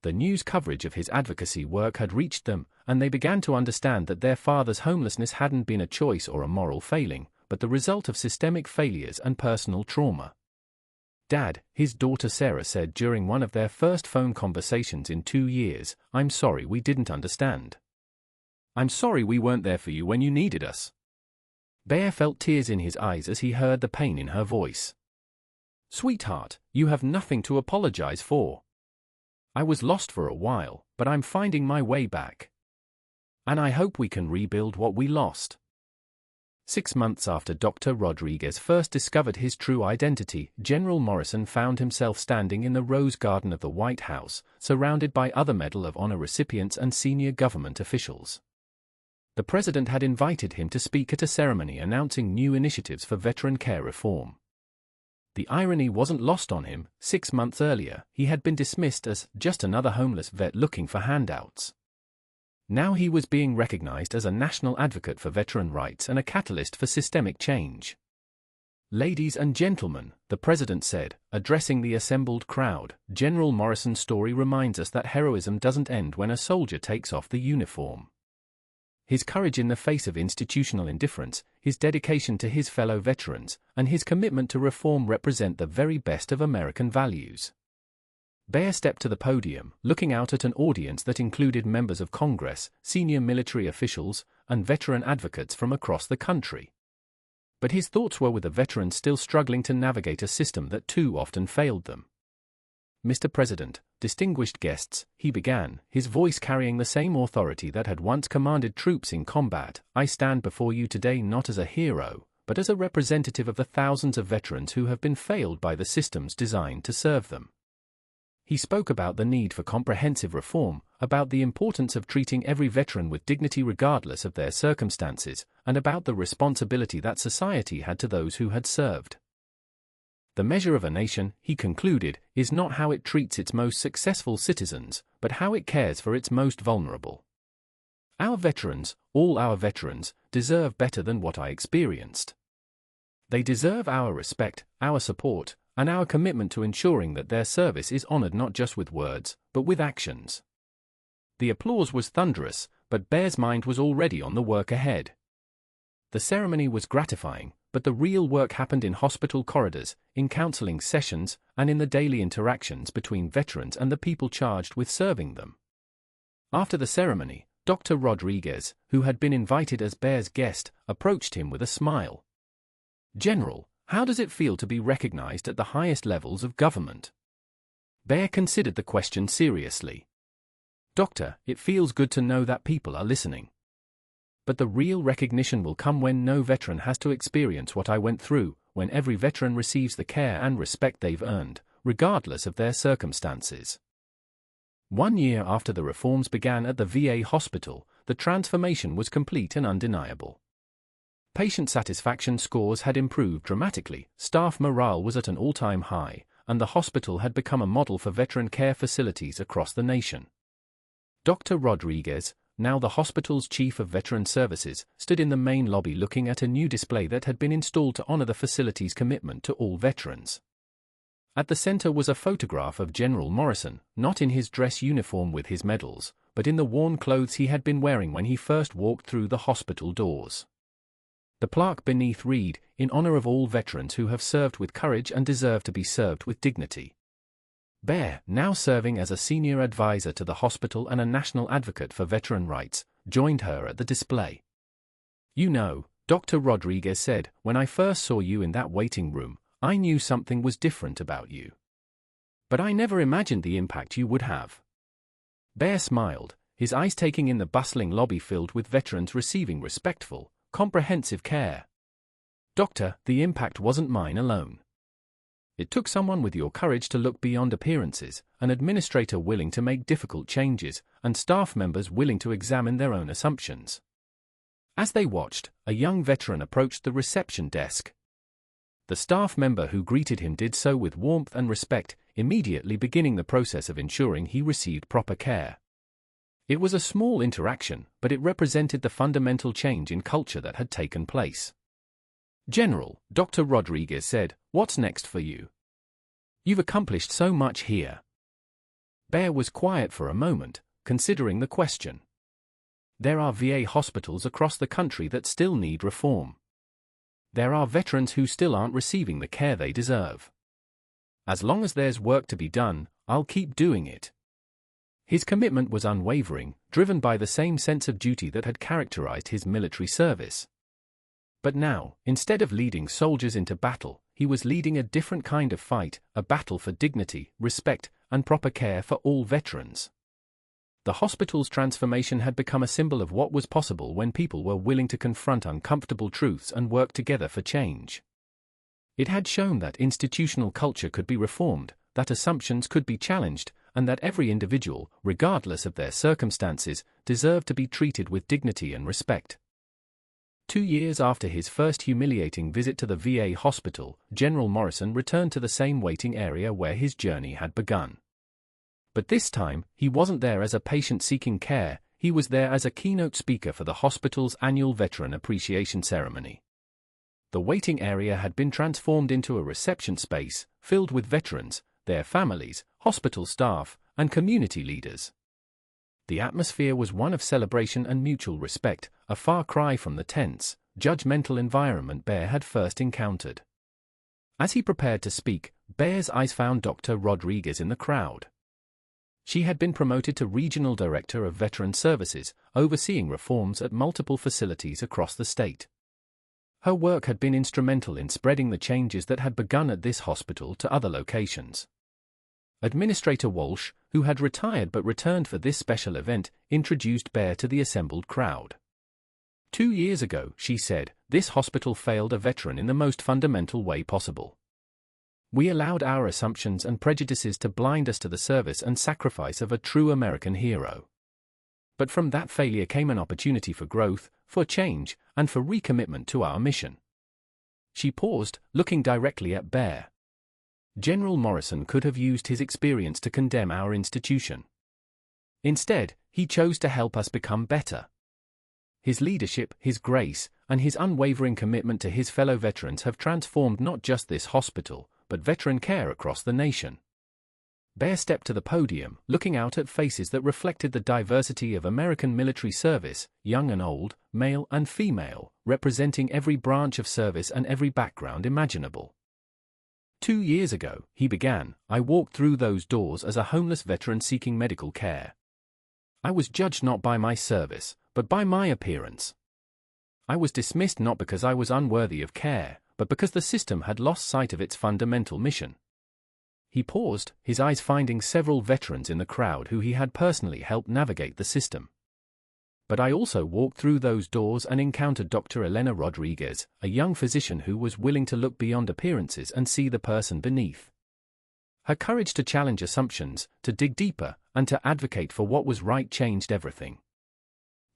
[SPEAKER 2] The news coverage of his advocacy work had reached them, and they began to understand that their father's homelessness hadn't been a choice or a moral failing, but the result of systemic failures and personal trauma. "Dad," his daughter Sarah said during one of their first phone conversations in 2 years, "I'm sorry we didn't understand. I'm sorry we weren't there for you when you needed us." Bear felt tears in his eyes as he heard the pain in her voice. "Sweetheart, you have nothing to apologize for. I was lost for a while, but I'm finding my way back. And I hope we can rebuild what we lost." 6 months after Dr. Rodriguez first discovered his true identity, General Morrison found himself standing in the Rose Garden of the White House, surrounded by other Medal of Honor recipients and senior government officials. The president had invited him to speak at a ceremony announcing new initiatives for veteran care reform. The irony wasn't lost on him. 6 months earlier, he had been dismissed as just another homeless vet looking for handouts. Now he was being recognized as a national advocate for veteran rights and a catalyst for systemic change. "Ladies and gentlemen," the president said, addressing the assembled crowd, "General Morrison's story reminds us that heroism doesn't end when a soldier takes off the uniform. His courage in the face of institutional indifference, his dedication to his fellow veterans, and his commitment to reform represent the very best of American values." Bear stepped to the podium, looking out at an audience that included members of Congress, senior military officials, and veteran advocates from across the country. But his thoughts were with the veterans still struggling to navigate a system that too often failed them. "Mr. President, distinguished guests," he began, his voice carrying the same authority that had once commanded troops in combat, "I stand before you today not as a hero, but as a representative of the thousands of veterans who have been failed by the systems designed to serve them." He spoke about the need for comprehensive reform, about the importance of treating every veteran with dignity regardless of their circumstances, and about the responsibility that society had to those who had served. "The measure of a nation," he concluded, "is not how it treats its most successful citizens, but how it cares for its most vulnerable. Our veterans, all our veterans, deserve better than what I experienced." They deserve our respect, our support, and our commitment to ensuring that their service is honored not just with words, but with actions. The applause was thunderous, but Bear's mind was already on the work ahead. The ceremony was gratifying, but the real work happened in hospital corridors, in counseling sessions, and in the daily interactions between veterans and the people charged with serving them. After the ceremony, Dr. Rodriguez, who had been invited as Bear's guest, approached him with a smile. "General, how does it feel to be recognized at the highest levels of government?" Bear considered the question seriously. "Doctor, it feels good to know that people are listening. But the real recognition will come when no veteran has to experience what I went through, when every veteran receives the care and respect they've earned, regardless of their circumstances." 1 year after the reforms began at the VA hospital, the transformation was complete and undeniable. Patient satisfaction scores had improved dramatically, staff morale was at an all-time high, and the hospital had become a model for veteran care facilities across the nation. Dr. Rodriguez, now the hospital's chief of veteran services, stood in the main lobby looking at a new display that had been installed to honor the facility's commitment to all veterans. At the center was a photograph of General Morrison, not in his dress uniform with his medals, but in the worn clothes he had been wearing when he first walked through the hospital doors. The plaque beneath read, "In honor of all veterans who have served with courage and deserve to be served with dignity." Bear, now serving as a senior advisor to the hospital and a national advocate for veteran rights, joined her at the display. "You know," Dr. Rodriguez said, "when I first saw you in that waiting room, I knew something was different about you. But I never imagined the impact you would have." Bear smiled, his eyes taking in the bustling lobby filled with veterans receiving respectful, comprehensive care. "Doctor, the impact wasn't mine alone. It took someone with your courage to look beyond appearances, an administrator willing to make difficult changes, and staff members willing to examine their own assumptions." As they watched, a young veteran approached the reception desk. The staff member who greeted him did so with warmth and respect, immediately beginning the process of ensuring he received proper care. It was a small interaction, but it represented the fundamental change in culture that had taken place. "General," Dr. Rodriguez said, "what's next for you? You've accomplished so much here." Bear was quiet for a moment, considering the question. There are VA hospitals across the country that still need reform. There are veterans who still aren't receiving the care they deserve. As long as there's work to be done, I'll keep doing it. His commitment was unwavering, driven by the same sense of duty that had characterized his military service. But now, instead of leading soldiers into battle, he was leading a different kind of fight, a battle for dignity, respect, and proper care for all veterans. The hospital's transformation had become a symbol of what was possible when people were willing to confront uncomfortable truths and work together for change. It had shown that institutional culture could be reformed, that assumptions could be challenged, and that every individual, regardless of their circumstances, deserved to be treated with dignity and respect. 2 years after his first humiliating visit to the VA hospital, General Morrison returned to the same waiting area where his journey had begun. But this time, he wasn't there as a patient seeking care, he was there as a keynote speaker for the hospital's annual Veteran Appreciation Ceremony. The waiting area had been transformed into a reception space, filled with veterans, their families, hospital staff, and community leaders. The atmosphere was one of celebration and mutual respect, a far cry from the tense, judgmental environment Bear had first encountered. As he prepared to speak, Bear's eyes found Dr. Rodriguez in the crowd. She had been promoted to Regional Director of Veteran Services, overseeing reforms at multiple facilities across the state. Her work had been instrumental in spreading the changes that had begun at this hospital to other locations. Administrator Walsh, who had retired but returned for this special event, introduced Bear to the assembled crowd. 2 years ago, she said, this hospital failed a veteran in the most fundamental way possible. We allowed our assumptions and prejudices to blind us to the service and sacrifice of a true American hero. But from that failure came an opportunity for growth, for change, and for recommitment to our mission. She paused, looking directly at Bear. General Morrison could have used his experience to condemn our institution. Instead, he chose to help us become better. His leadership, his grace, and his unwavering commitment to his fellow veterans have transformed not just this hospital, but veteran care across the nation. Bear stepped to the podium, looking out at faces that reflected the diversity of American military service, young and old, male and female, representing every branch of service and every background imaginable. 2 years ago, he began, I walked through those doors as a homeless veteran seeking medical care. I was judged not by my service, but by my appearance. I was dismissed not because I was unworthy of care, but because the system had lost sight of its fundamental mission. He paused, his eyes finding several veterans in the crowd who he had personally helped navigate the system. But I also walked through those doors and encountered Dr. Elena Rodriguez, a young physician who was willing to look beyond appearances and see the person beneath. Her courage to challenge assumptions, to dig deeper, and to advocate for what was right changed everything.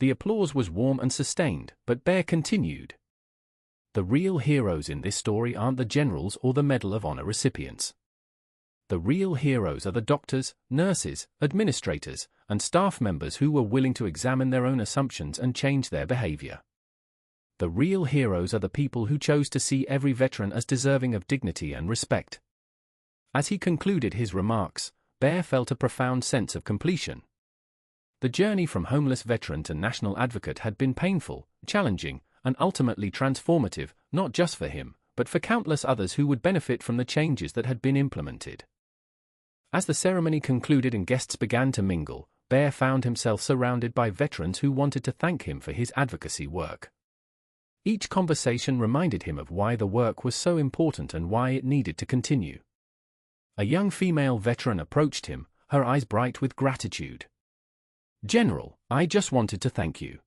[SPEAKER 2] The applause was warm and sustained, but Bear continued. The real heroes in this story aren't the generals or the Medal of Honor recipients. The real heroes are the doctors, nurses, administrators, and staff members who were willing to examine their own assumptions and change their behavior. The real heroes are the people who chose to see every veteran as deserving of dignity and respect. As he concluded his remarks, Bear felt a profound sense of completion. The journey from homeless veteran to national advocate had been painful, challenging, and ultimately transformative, not just for him, but for countless others who would benefit from the changes that had been implemented. As the ceremony concluded and guests began to mingle, Bear found himself surrounded by veterans who wanted to thank him for his advocacy work. Each conversation reminded him of why the work was so important and why it needed to continue. A young female veteran approached him, her eyes bright with gratitude. General, I just wanted to thank you.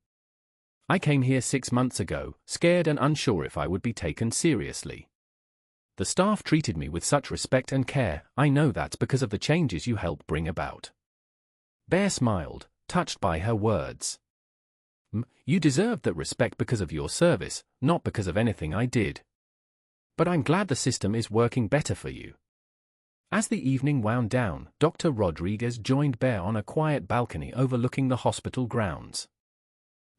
[SPEAKER 2] I came here 6 months ago, scared and unsure if I would be taken seriously. The staff treated me with such respect and care. I know that's because of the changes you helped bring about. Bear smiled, touched by her words. You deserved that respect because of your service, not because of anything I did. But I'm glad the system is working better for you. As the evening wound down, Dr. Rodriguez joined Bear on a quiet balcony overlooking the hospital grounds.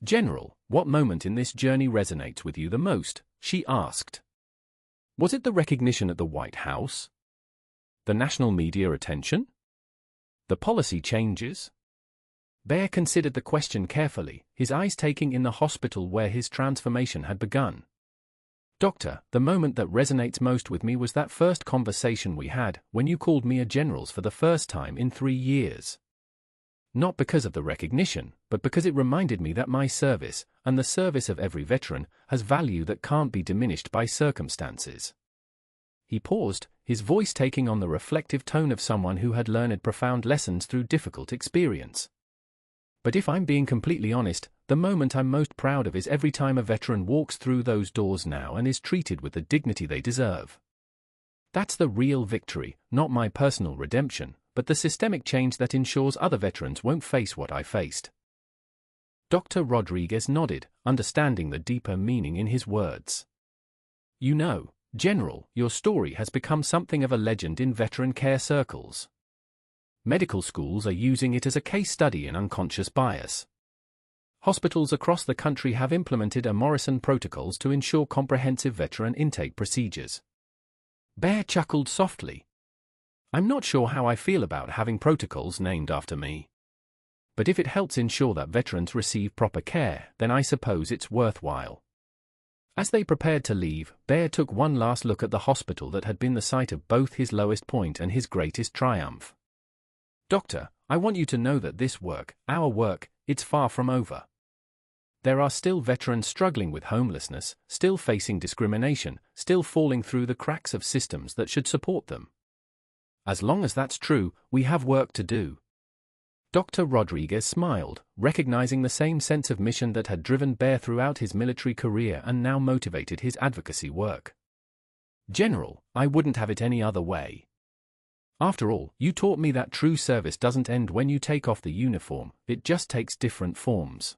[SPEAKER 2] General, what moment in this journey resonates with you the most? She asked. Was it the recognition at the White House? The national media attention? The policy changes? Bear considered the question carefully, his eyes taking in the hospital where his transformation had begun. Doctor, the moment that resonates most with me was that first conversation we had, when you called me a general for the first time in 3 years. Not because of the recognition, but because it reminded me that my service, and the service of every veteran, has value that can't be diminished by circumstances. He paused, his voice taking on the reflective tone of someone who had learned profound lessons through difficult experience. But if I'm being completely honest, the moment I'm most proud of is every time a veteran walks through those doors now and is treated with the dignity they deserve. That's the real victory, not my personal redemption, but the systemic change that ensures other veterans won't face what I faced. Dr. Rodriguez nodded, understanding the deeper meaning in his words. You know, General, your story has become something of a legend in veteran care circles. Medical schools are using it as a case study in unconscious bias. Hospitals across the country have implemented a Morrison protocols to ensure comprehensive veteran intake procedures. Bear chuckled softly. I'm not sure how I feel about having protocols named after me. But if it helps ensure that veterans receive proper care, then I suppose it's worthwhile. As they prepared to leave, Bear took one last look at the hospital that had been the site of both his lowest point and his greatest triumph. Doctor, I want you to know that this work, our work, it's far from over. There are still veterans struggling with homelessness, still facing discrimination, still falling through the cracks of systems that should support them. As long as that's true, we have work to do. Dr. Rodriguez smiled, recognizing the same sense of mission that had driven Bear throughout his military career and now motivated his advocacy work. General, I wouldn't have it any other way. After all, you taught me that true service doesn't end when you take off the uniform, it just takes different forms.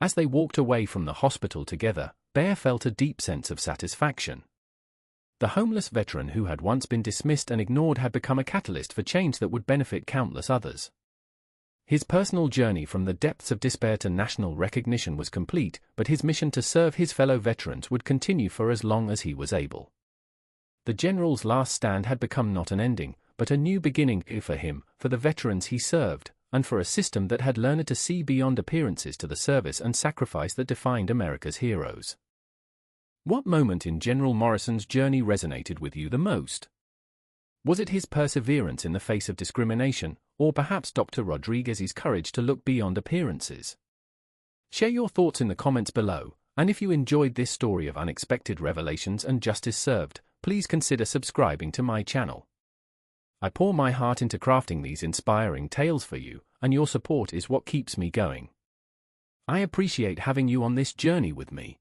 [SPEAKER 2] As they walked away from the hospital together, Bear felt a deep sense of satisfaction. The homeless veteran who had once been dismissed and ignored had become a catalyst for change that would benefit countless others. His personal journey from the depths of despair to national recognition was complete, but his mission to serve his fellow veterans would continue for as long as he was able. The general's last stand had become not an ending, but a new beginning for him, for the veterans he served, and for a system that had learned to see beyond appearances to the service and sacrifice that defined America's heroes. What moment in General Morrison's journey resonated with you the most? Was it his perseverance in the face of discrimination, or perhaps Dr. Rodriguez's courage to look beyond appearances? Share your thoughts in the comments below, and if you enjoyed this story of unexpected revelations and justice served, please consider subscribing to my channel. I pour my heart into crafting these inspiring tales for you, and your support is what keeps me going. I appreciate having you on this journey with me.